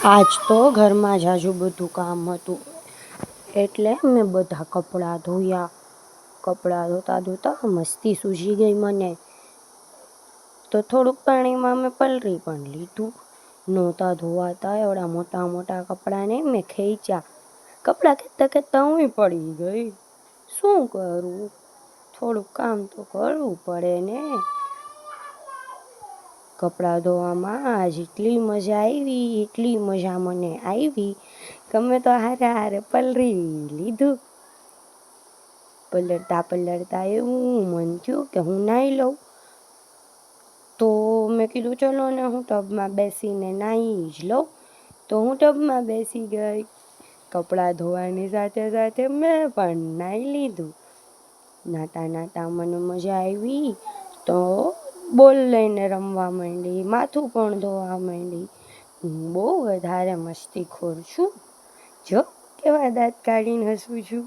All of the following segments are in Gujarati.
આજ તો ઘરમાં જાજુ બધું કામ હતું એટલે મેં બધા કપડાં ધોયા. કપડાં ધોતા ધોતા મસ્તી સૂઝી ગઈ મને, તો થોડુંક પાણીમાં મેં પલળી પણ લીધું. નહોતા ધોવાતા એવડા મોટા મોટા કપડાંને મેં ખેંચ્યા. કપડાં ખેંચતા ખેંચતા હું પડી ગઈ. શું કરું, થોડુંક કામ તો કરવું પડે ને. કપડાં ધોવામાં આજ એટલી મજા આવી, એટલી મજા મને આવી કે મેં તો હારે હારે પલળી લીધું. પલળતા પલળતા એવું મન થયું કે હું નાહી લઉં. તો મેં કીધું ચલો ને હું ટબમાં બેસીને નાહી જ લઉં. તો હું ટબમાં બેસી ગઈ. કપડાં ધોવાની સાથે સાથે મેં પણ નાહી લીધું. નાહતા નાહતા મને મજા આવી તો બોલ લઈને રમવા માંડી, માથું પણ ધોવા માંડી. હું બહુ વધારે મસ્તીખોર છું. જો કેવા દાંત કાઢીને હસું છું.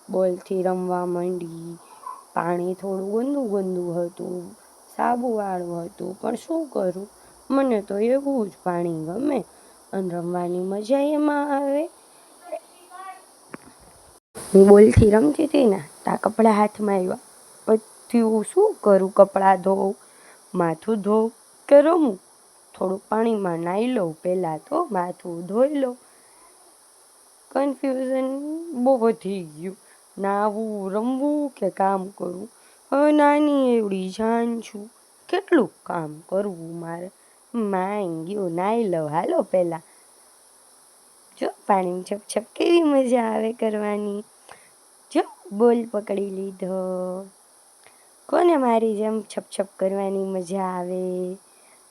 બોલથી રમવા માંડી. પાણી થોડું ગંદુ ગંદુ હતું, સાબુવાળું હતું, પણ શું કરું, મને તો એવું જ પાણી ગમે અને રમવાની મજા એમાં આવે. હું બોલથી રમતી હતી ને ત્યાં કપડાં હાથમાં આવ્યા. પછી હું શું કરું, કપડાં ધોઉં, માથું ધોઉં કે રમું. થોડુંક પાણીમાં નાહી લઉં, પહેલાં તો માથું ધોઈ લઉં. કન્ફ્યુઝન બહુ વધી ગયું, નાહવું, રમવું કે કામ કરવું. હવે નાની એવડી જાન છું, કેટલું કામ કરવું મારે. માય ગયું, નાહી લઉં હાલો પહેલાં. જો પાણીમાં છપ છપ કેવી મજા આવે કરવાની. જો બોલ પકડી લીધો. કોને મારી જેમ છપ છપ કરવાની મજા આવે?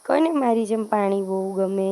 કોને મારી જેમ પાણી બહુ ગમે?